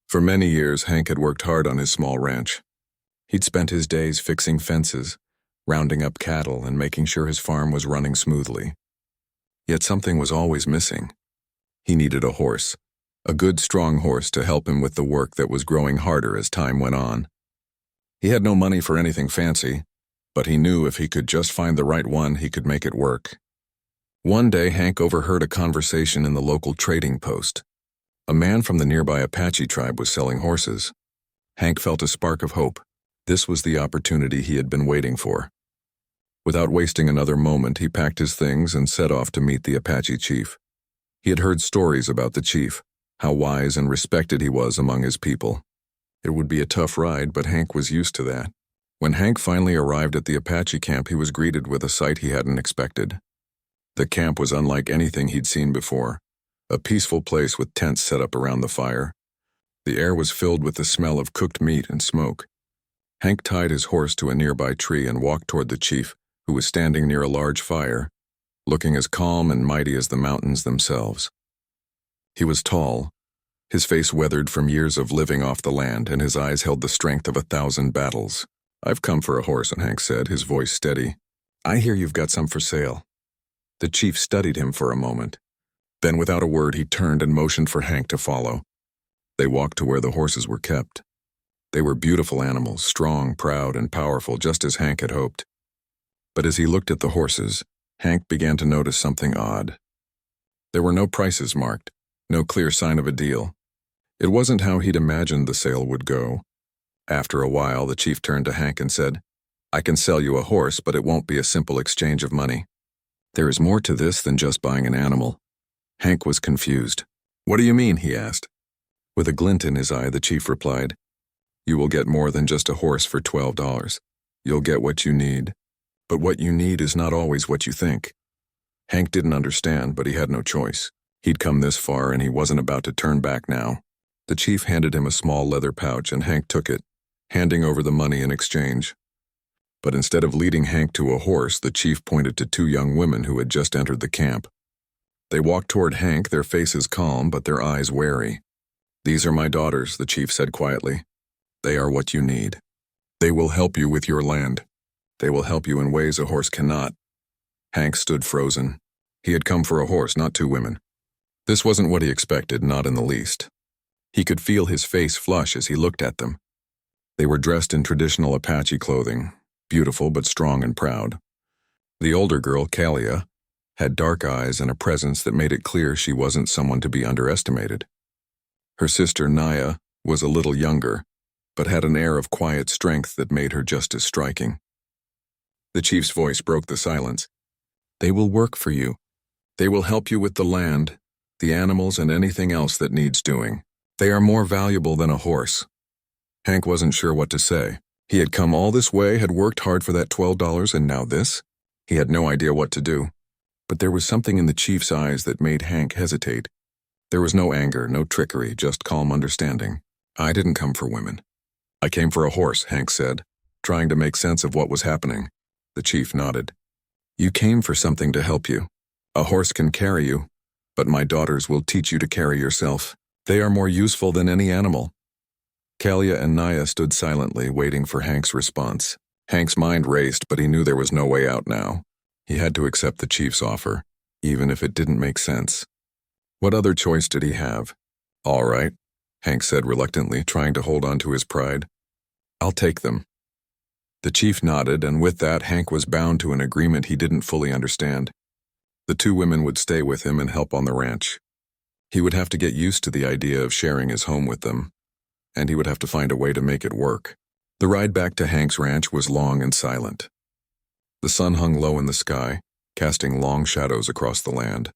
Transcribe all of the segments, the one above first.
For many years, Hank had worked hard on his small ranch. He'd spent his days fixing fences, rounding up cattle, and making sure his farm was running smoothly. Yet something was always missing. He needed a horse, a good, strong horse to help him with the work that was growing harder as time went on. He had no money for anything fancy, but he knew if he could just find the right one, he could make it work. One day, Hank overheard a conversation in the local trading post. A man from the nearby Apache tribe was selling horses. Hank felt a spark of hope. This was the opportunity he had been waiting for. Without wasting another moment, he packed his things and set off to meet the Apache chief. He had heard stories about the chief, how wise and respected he was among his people. It would be a tough ride, but Hank was used to that. When Hank finally arrived at the Apache camp, he was greeted with a sight he hadn't expected. The camp was unlike anything he'd seen before, a peaceful place with tents set up around the fire. The air was filled with the smell of cooked meat and smoke. Hank tied his horse to a nearby tree and walked toward the chief, who was standing near a large fire, looking as calm and mighty as the mountains themselves. He was tall, his face weathered from years of living off the land, and his eyes held the strength of 1,000 battles. "I've come for a horse," Hank said, his voice steady. "I hear you've got some for sale." The chief studied him for a moment. Then, without a word, he turned and motioned for Hank to follow. They walked to where the horses were kept. They were beautiful animals, strong, proud, and powerful, just as Hank had hoped. But as he looked at the horses, Hank began to notice something odd. There were no prices marked, no clear sign of a deal. It wasn't how he'd imagined the sale would go. After a while, the chief turned to Hank and said, "I can sell you a horse, but it won't be a simple exchange of money. There is more to this than just buying an animal." Hank was confused. "What do you mean?" he asked. With a glint in his eye, the chief replied, "You will get more than just a horse for $12. You'll get what you need. But what you need is not always what you think." Hank didn't understand, but he had no choice. He'd come this far, and he wasn't about to turn back now. The chief handed him a small leather pouch, and Hank took it, handing over the money in exchange. But instead of leading Hank to a horse, the chief pointed to 2 young women who had just entered the camp. They walked toward Hank, their faces calm, but their eyes wary. "These are my daughters," the chief said quietly. "They are what you need. They will help you with your land. They will help you in ways a horse cannot." Hank stood frozen. He had come for a horse, not 2 women. This wasn't what he expected, not in the least. He could feel his face flush as he looked at them. They were dressed in traditional Apache clothing, beautiful but strong and proud. The older girl, Kalia, had dark eyes and a presence that made it clear she wasn't someone to be underestimated. Her sister, Naya, was a little younger, but had an air of quiet strength that made her just as striking. The chief's voice broke the silence. "They will work for you. They will help you with the land, the animals, and anything else that needs doing. They are more valuable than a horse." Hank wasn't sure what to say. He had come all this way, had worked hard for that $12, and now this? He had no idea what to do. But there was something in the chief's eyes that made Hank hesitate. There was no anger, no trickery, just calm understanding. "I didn't come for women. I came for a horse," Hank said, trying to make sense of what was happening. The chief nodded. "You came for something to help you. A horse can carry you, but my daughters will teach you to carry yourself. They are more useful than any animal." Kalia and Naya stood silently, waiting for Hank's response. Hank's mind raced, but he knew there was no way out now. He had to accept the chief's offer, even if it didn't make sense. What other choice did he have? "All right," Hank said reluctantly, trying to hold on to his pride. "I'll take them." The chief nodded, and with that, Hank was bound to an agreement he didn't fully understand. The 2 women would stay with him and help on the ranch. He would have to get used to the idea of sharing his home with them, and he would have to find a way to make it work. The ride back to Hank's ranch was long and silent. The sun hung low in the sky, casting long shadows across the land.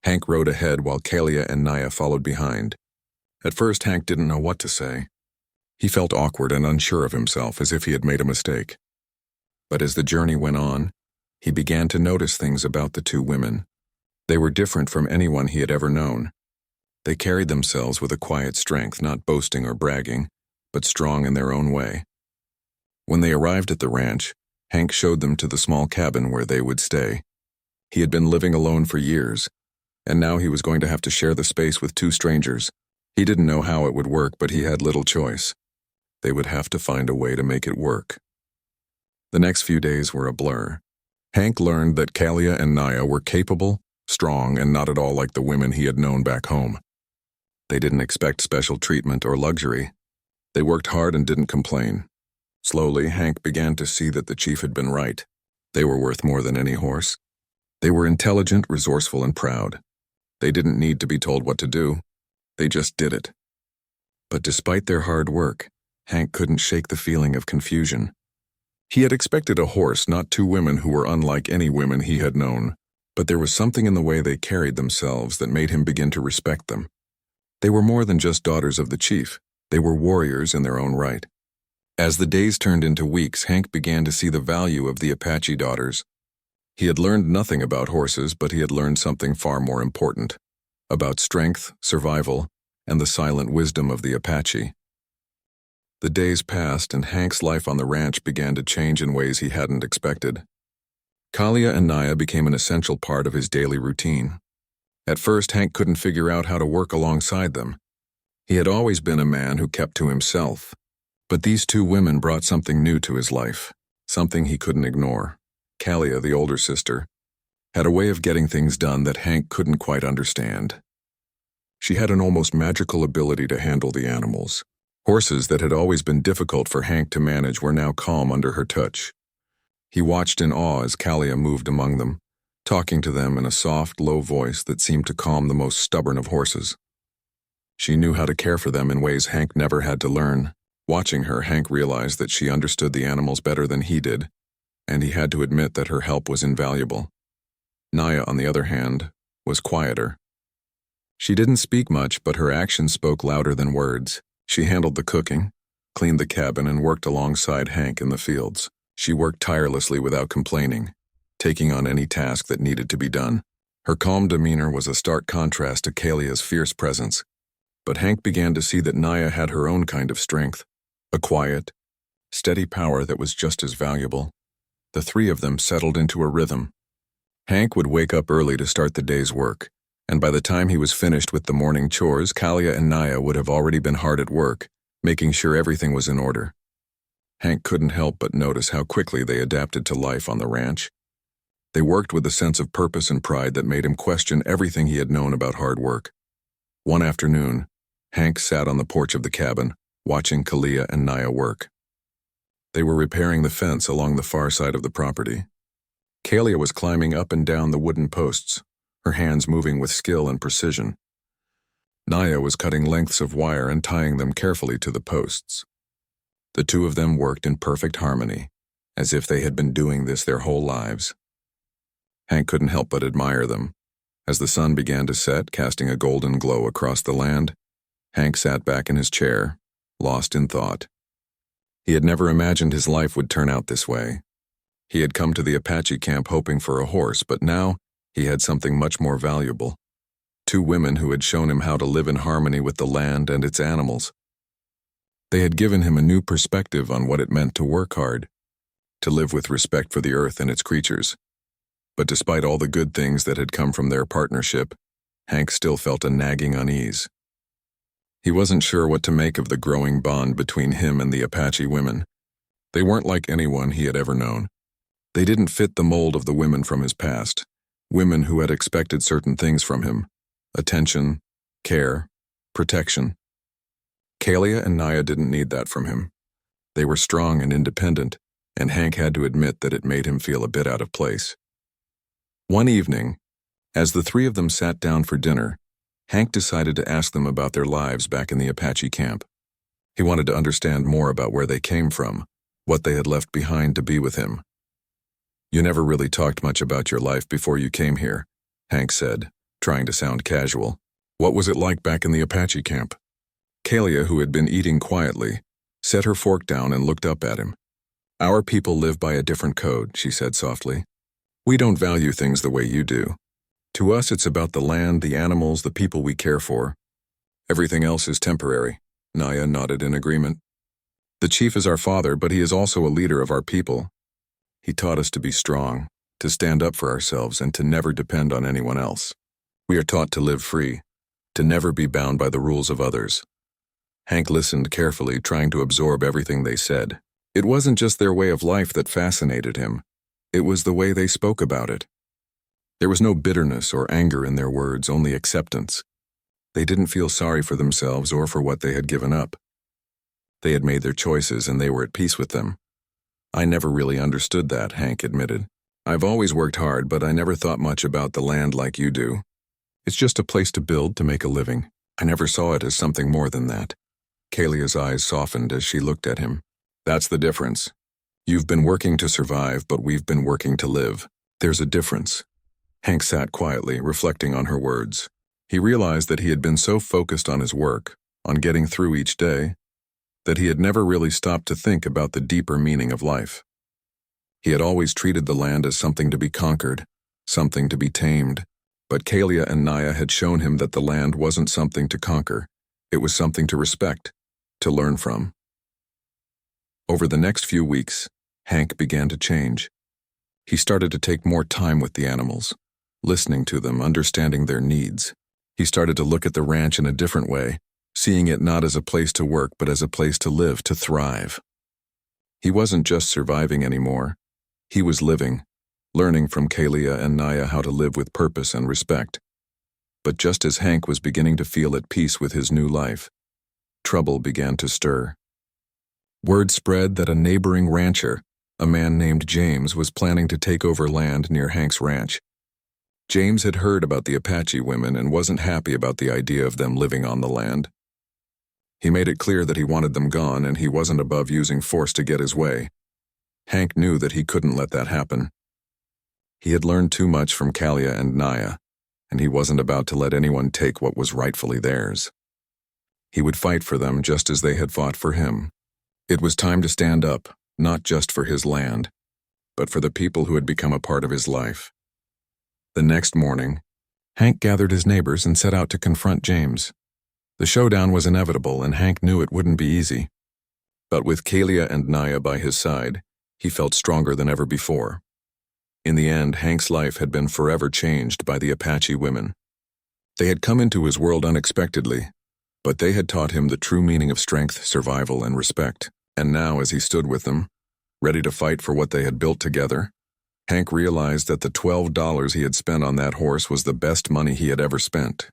Hank rode ahead while Kalia and Naya followed behind. At first, Hank didn't know what to say. He felt awkward and unsure of himself, as if he had made a mistake. But as the journey went on, he began to notice things about the 2 women. They were different from anyone he had ever known. They carried themselves with a quiet strength, not boasting or bragging, but strong in their own way. When they arrived at the ranch, Hank showed them to the small cabin where they would stay. He had been living alone for years, and now he was going to have to share the space with 2 strangers. He didn't know how it would work, but he had little choice. They would have to find a way to make it work. The next few days were a blur. Hank learned that Kalia and Naya were capable, strong, and not at all like the women he had known back home. They didn't expect special treatment or luxury. They worked hard and didn't complain. Slowly, Hank began to see that the chief had been right. They were worth more than any horse. They were intelligent, resourceful, and proud. They didn't need to be told what to do. They just did it. But despite their hard work, Hank couldn't shake the feeling of confusion. He had expected a horse, not two women who were unlike any women he had known, but there was something in the way they carried themselves that made him begin to respect them. They were more than just daughters of the chief. They were warriors in their own right. As the days turned into weeks, Hank began to see the value of the Apache daughters. He had learned nothing about horses, but he had learned something far more important, about strength, survival, and the silent wisdom of the Apache. The days passed, and Hank's life on the ranch began to change in ways he hadn't expected. Kalia and Naya became an essential part of his daily routine. At first, Hank couldn't figure out how to work alongside them. He had always been a man who kept to himself. But these two women brought something new to his life, something he couldn't ignore. Kalia, the older sister, had a way of getting things done that Hank couldn't quite understand. She had an almost magical ability to handle the animals. Horses that had always been difficult for Hank to manage were now calm under her touch. He watched in awe as Kalia moved among them, talking to them in a soft, low voice that seemed to calm the most stubborn of horses. She knew how to care for them in ways Hank never had to learn. Watching her, Hank realized that she understood the animals better than he did, and he had to admit that her help was invaluable. Naya, on the other hand, was quieter. She didn't speak much, but her actions spoke louder than words. She handled the cooking, cleaned the cabin, and worked alongside Hank in the fields. She worked tirelessly without complaining, taking on any task that needed to be done. Her calm demeanor was a stark contrast to Kalia's fierce presence, but Hank began to see that Naya had her own kind of strength, a quiet, steady power that was just as valuable. The three of them settled into a rhythm. Hank would wake up early to start the day's work, and by the time he was finished with the morning chores, Kalia and Naya would have already been hard at work, making sure everything was in order. Hank couldn't help but notice how quickly they adapted to life on the ranch. They worked with a sense of purpose and pride that made him question everything he had known about hard work. One afternoon, Hank sat on the porch of the cabin, watching Kalia and Naya work. They were repairing the fence along the far side of the property. Kalia was climbing up and down the wooden posts, her hands moving with skill and precision. Naya was cutting lengths of wire and tying them carefully to the posts. The two of them worked in perfect harmony, as if they had been doing this their whole lives. Hank couldn't help but admire them. As the sun began to set, casting a golden glow across the land, Hank sat back in his chair, lost in thought. He had never imagined his life would turn out this way. He had come to the Apache camp hoping for a horse, but now he had something much more valuable. Two women who had shown him how to live in harmony with the land and its animals. They had given him a new perspective on what it meant to work hard, to live with respect for the earth and its creatures. But despite all the good things that had come from their partnership, Hank still felt a nagging unease. He wasn't sure what to make of the growing bond between him and the Apache women. They weren't like anyone he had ever known. They didn't fit the mold of the women from his past, women who had expected certain things from him: attention, care, protection. Kalia and Naya didn't need that from him. They were strong and independent, and Hank had to admit that it made him feel a bit out of place. One evening, as the three of them sat down for dinner, Hank decided to ask them about their lives back in the Apache camp. He wanted to understand more about where they came from, what they had left behind to be with him. "You never really talked much about your life before you came here," Hank said, trying to sound casual. "What was it like back in the Apache camp?" Kalia, who had been eating quietly, set her fork down and looked up at him. "Our people live by a different code," she said softly. "We don't value things the way you do. To us, it's about the land, the animals, the people we care for. Everything else is temporary." Naya nodded in agreement. "The chief is our father, but he is also a leader of our people. He taught us to be strong, to stand up for ourselves, and to never depend on anyone else. We are taught to live free, to never be bound by the rules of others. Hank listened carefully, trying to absorb everything they said. It wasn't just their way of life that fascinated him. It was the way they spoke about it. There was no bitterness or anger in their words, only acceptance. They didn't feel sorry for themselves or for what they had given up. They had made their choices and they were at peace with them. I never really understood that, Hank admitted. I've always worked hard, but I never thought much about the land like you do. It's just a place to build, to make a living. I never saw it as something more than that. Kalia's eyes softened as she looked at him. That's the difference. You've been working to survive, but we've been working to live. There's a difference. Hank sat quietly, reflecting on her words. He realized that he had been so focused on his work, on getting through each day, that he had never really stopped to think about the deeper meaning of life. He had always treated the land as something to be conquered, something to be tamed, but Kalia and Naya had shown him that the land wasn't something to conquer. It was something to respect, to learn from. Over the next few weeks, Hank began to change. He started to take more time with the animals, listening to them, understanding their needs. He started to look at the ranch in a different way, seeing it not as a place to work, but as a place to live, to thrive. He wasn't just surviving anymore. He was living, learning from Kalia and Naya how to live with purpose and respect. But just as Hank was beginning to feel at peace with his new life, trouble began to stir. Word spread that a neighboring rancher, a man named James, was planning to take over land near Hank's ranch. James had heard about the Apache women and wasn't happy about the idea of them living on the land. He made it clear that he wanted them gone and he wasn't above using force to get his way. Hank knew that he couldn't let that happen. He had learned too much from Kalia and Naya, and he wasn't about to let anyone take what was rightfully theirs. He would fight for them just as they had fought for him. It was time to stand up, not just for his land, but for the people who had become a part of his life. The next morning, Hank gathered his neighbors and set out to confront James. The showdown was inevitable, and Hank knew it wouldn't be easy. But with Kalia and Naya by his side, he felt stronger than ever before. In the end, Hank's life had been forever changed by the Apache women. They had come into his world unexpectedly, but they had taught him the true meaning of strength, survival, and respect. And now, as he stood with them, ready to fight for what they had built together, Hank realized that the $12 he had spent on that horse was the best money he had ever spent.